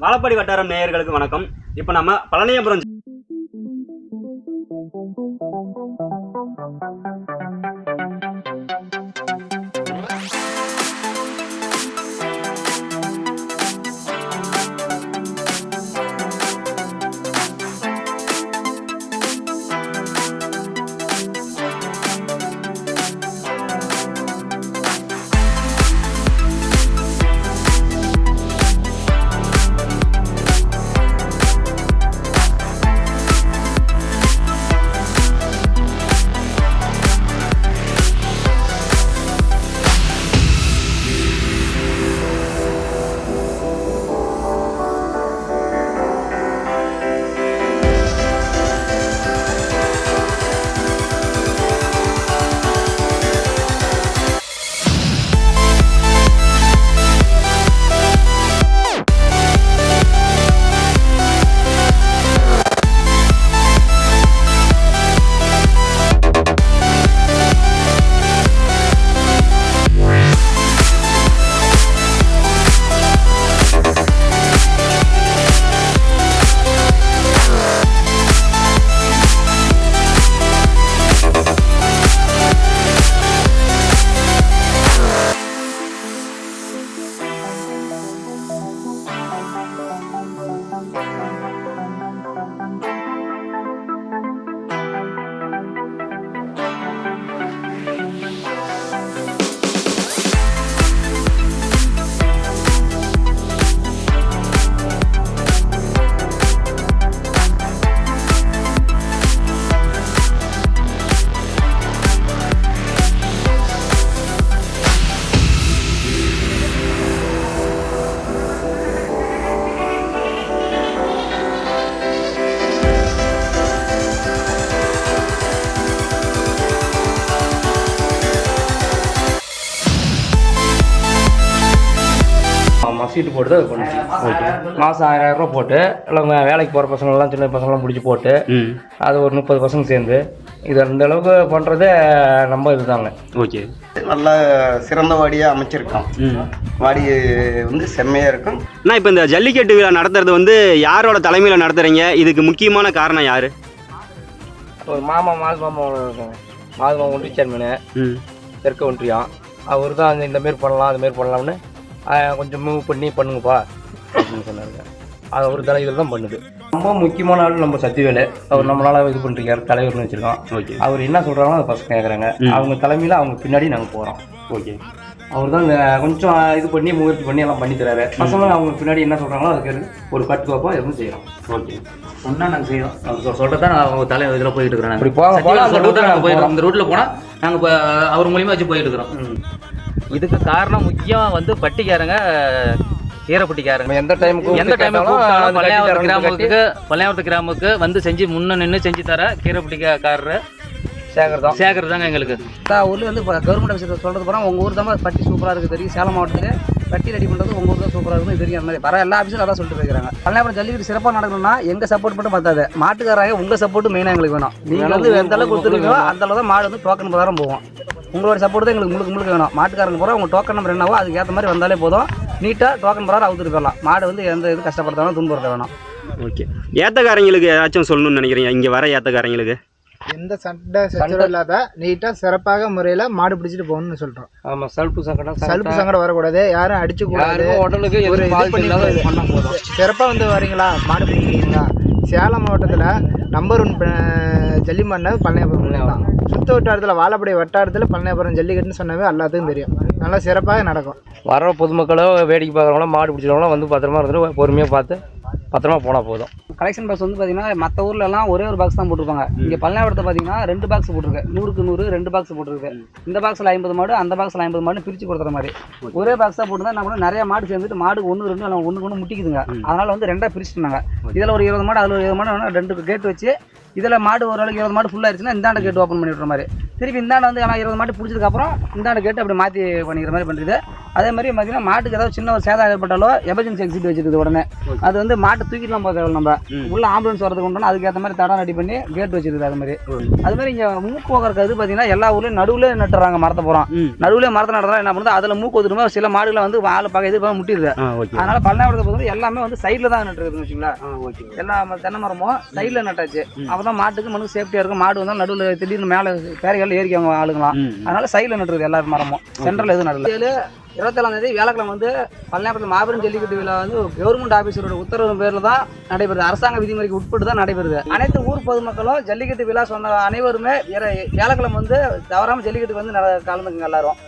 வாழப்பாடி வட்டாரம் நேயர்களுக்கு வணக்கம். இப்போ நம்ம பழனியபுரம் சீட்டு போட்டு தான் பண்ணுச்சு. ஓகே, மாதம் 1000 ரூபா போட்டு எல்லாம் வேலைக்கு போகிற பசங்கள்லாம் சின்ன பசங்களாம் பிடிச்சி போட்டு அது ஒரு 30 பசங்க சேர்ந்து இது அந்த அளவுக்கு பண்ணுறதே நம்ம இதுதாங்க. ஓகே, நல்லா சிறந்த வாடியாக அமைச்சிருக்கோம். வாடி வந்து செம்மையாக இருக்கும். அண்ணா, இப்போ இந்த ஜல்லிக்கட்டு விழா நடத்துறது வந்து யாரோட தலைமையில் நடத்துகிறீங்க? இதுக்கு முக்கியமான காரணம் யார்? ஒரு மாமா இருக்காங்க, மாமா ஒன்றிய சேர்மனு தெற்கு ஒன்றியம். அவர் தான் இந்தமாரி பண்ணலாம் அதுமாரி பண்ணலாம்னு கொஞ்சம் மூவ் பண்ணி பண்ணுங்கப்பா அப்படின்னு சொன்னாங்க. அது ஒரு தலைவர் தான் பண்ணுது. ரொம்ப முக்கியமான ஆள் நம்ம சத்திவேலு. அவர் நம்மளால இது பண்ணிருக்காரு, தலைவர்னு வச்சிருக்கோம். ஓகே, அவர் என்ன சொல்கிறாங்களோ அதை ஃபஸ்ட் கேட்குறாங்க. அவங்க தலைமையில் அவங்க பின்னாடி நாங்கள் போகிறோம். ஓகே, அவர் தான் கொஞ்சம் இது பண்ணி முயற்சி பண்ணி எல்லாம் பண்ணி தராரு. பசங்க அவங்க பின்னாடி என்ன சொல்கிறாங்களோ அதுக்கு ஒரு கட்டுக்கோப்பாக எதுவும் செய்கிறோம். ஓகே, சொன்னால் நாங்கள் செய்யறோம். அவங்க சொல்கிறத தான் அவங்க தலை இதில் போயிட்டு இருக்கிறோம். அப்படி நாங்கள் போயிடுறோம். இந்த ரூட்டில் போனால் நாங்கள் இப்போ அவர் மூலியமாக வச்சு போயிட்டு இருக்கிறோம். இதுக்கு காரணம் முக்கியம் வந்து பட்டிக்காரங்க, கீரைப்பட்டிக்காரங்க. எந்த டைமுக்கு பழையாவரத்து கிராமத்துக்கு வந்து செஞ்சு முன்ன நின்று செஞ்சு தர கீரைப்பட்டிக்காரரு சேகர் தாங்க எங்களுக்கு. ஊரில் வந்து இப்போ கவர்மெண்ட் விஷயத்தை சொல்கிறது போகிறோம். உங்கள் ஊர் தான் பட்டி சூப்பராக இருக்குது தெரியும். சேலம் மாவட்டத்தில் பட்டி ரெடி பண்ணுறது உங்கள் ஊர் தான் சூப்பராக இருக்குது தெரியும். அந்த மாதிரி வர எல்லா ஆஃபீஸில் அதான் சொல்லிட்டு போயிருக்காங்க. பழனியாபுரம் ஜல்லிக்கட்டு சிறப்பாக நடக்கணும்னா எங்கள் சப்போர்ட் மட்டும் பார்த்தாது, மாட்டுக்காரங்க உங்கள் சப்போர்ட்டு மெயினாக எங்களுக்கு வேணும். நீங்கள் வந்து எந்த அளவுக்கு கொடுத்துருக்கீங்களோ அந்த அளவு தான் மாடு வந்து டோக்கன் பிரகாரம் போவோம். உங்களோட சப்போர்ட் தான் எங்களுக்கு முழுக்க வேணும். மாட்டுக்காரங்க போகிறோம், உங்கள் டோக்கன் நம்பர் என்னவோ அதுக்கு ஏற்ற மாதிரி வந்தாலே போதும். நீட்டாக டோக்கன் பிரகாரம் அவுத்துட்டு போயிடலாம். மாடு வந்து எந்த இது கஷ்டப்படுத்தாலும் துன்புறுத்த வேணும். ஓகே, ஏத்தக்காரங்களுக்கு ஏதாச்சும் சொல்லணும்னு நினைக்கிறீங்க? இங்கே வர ஏத்தக்காரங்களுக்கு எந்த சண்டை சச்சரவும் இல்லாத நீட்டாக சிறப்பாக முறையில் மாடு பிடிச்சிட்டு போகணும்னு சொல்கிறோம். ஆமாம், சலுப்பு சங்கடம் வரக்கூடாது, யாரும் அடிச்சு கூடாது. உடலுக்கு ஒரு சிறப்பாக வந்து வரீங்களா, மாடு பிடிக்கிறீங்களா? சேலம் மாவட்டத்தில் நம்பர் 1 ஜல்லிமண்ணை பழனியாபுரம் தான். சுத்த வட்டாரத்தில் வாழப்பாடி வட்டாரத்தில் பழனியாபுரம் ஜல்லிக்கட்டுன்னு சொன்னாவே எல்லாத்துக்கும் தெரியும். நல்லா சிறப்பாக நடக்கும். வர பொதுமக்களோ வேடிக்கை பார்க்குறவங்களோ மாடு பிடிச்சிருவங்களோ வந்து பத்திரமா இருந்துட்டு பொறுமையாக பார்த்து பத்திரமா போனால் போதும். கலெக்ஷன் பாக்ஸ் வந்து பார்த்தீங்கன்னா மற்ற ஊர்லலாம் ஒரே ஒரு பாக்ஸ் தான் போட்டிருப்பாங்க. இங்கே பழனியாபுரத்தை பார்த்தீங்கன்னா 2 பாக்ஸ் போட்டிருக்கு. 100க்கு 100 2 பாக்ஸ் போட்டிருக்கு. இந்த பாக்ஸில் 50 மாடு, அந்த பாக்ஸில் 50 மாடு பிரித்து கொடுக்குற மாதிரி ஒரே பாக்ஸாக போட்டு நம்ம நிறைய மாடு சேர்ந்துட்டு மாடு 1 2 ஒன்றுக்கு ஒன்று முட்டிக்குதுங்க. அதனால் வந்து 2ஆக பிரிச்சுட்டாங்க. இதில் ஒரு 20 மாடு, அதில் ஒரு 20 மாடு, 2 கேட் வச்சு இதில் மாடு ஓரளவுக்கு 20 மாடு ஃபுல்லாக இருந்துச்சுன்னா இந்தாண்ட கேட் ஓப்பன் பண்ணி விட்ற மாதிரி, திருப்பி இந்தாண்ட வந்து ஆனால் 20 மாடு பிடிச்சதுக்கப்புறம் இந்தாண்ட கேட்டு அப்படி மாற்றி பண்ணிக்கிற மாதிரி பண்ணுறது. அதே மாதிரி பார்த்தீங்கன்னா மாட்டுக்கு ஏதாவது சின்ன ஒரு சேதம் ஏற்பட்டாலோ எமர்ஜென்சி எக்ஸிட் வச்சிருக்குது உடனே அது வந்து மாட்டை தூக்கிட்டுலாம் போக தேவை, நம்ம உள்ள ஆம்புலன்ஸ் வரதுக்கு உண்டோன்னா அதுக்கேற்ற மாதிரி தடம் ரெடி பண்ணி கேட் வச்சிருக்குது. அது மாதிரி இங்கே மூக்கு போகிறதுக்கு அது பார்த்தீங்கன்னா எல்லா ஊர்லேயும் நடுவில் நட்டுறாங்க மரத்தை போகிறோம், நடுவில் மரத்தை நடுறா என்ன பண்ணுறது, அதில் மூக்கு ஒதுக்குமா சில மாடுகளை வந்து ஆளை பார்க்க எதிர்பார்க்க முட்டிடுது. அதனால பழனாவரத்தை பொறுத்தவரை எல்லாமே வந்து சைடில் தான் நட்டுருக்குதுன்னு வச்சுங்களா, எல்லா தென்னை மரமும் சைடில் நட்டாச்சு. அப்பதான் மாட்டுக்கு மனுக்கு சேஃப்டியா இருக்கும். மாடு வந்தால் நடுவில் திடீர்னு மேலே பேரைகள் ஏறிக்க அவங்க ஆளுங்களாம், அதனால சைடில் நட்டுருது எல்லா மரமும், சென்ட்ரல் எதுவும் நடுல. 27ஆம் தேதி வியாழக்கிழமை வந்து பழனியாபுரத்தில் மாபெரும் ஜல்லிக்கட்டு விழா வந்து கவர்மெண்ட் ஆஃபீஸரோட உத்தரவு பேரில் தான் நடைபெறுது, அரசாங்க விதிமுறைக்கு உட்பட்டு தான் நடைபெறுது. அனைத்து ஊர் பொதுமக்களும் ஜல்லிக்கட்டு விழா சொன்ன அனைவருமே வியாழக்கிழமை வந்து தவறாமல் ஜல்லிக்கட்டுக்கு வந்து கலந்துக்குங்க எல்லாரும்.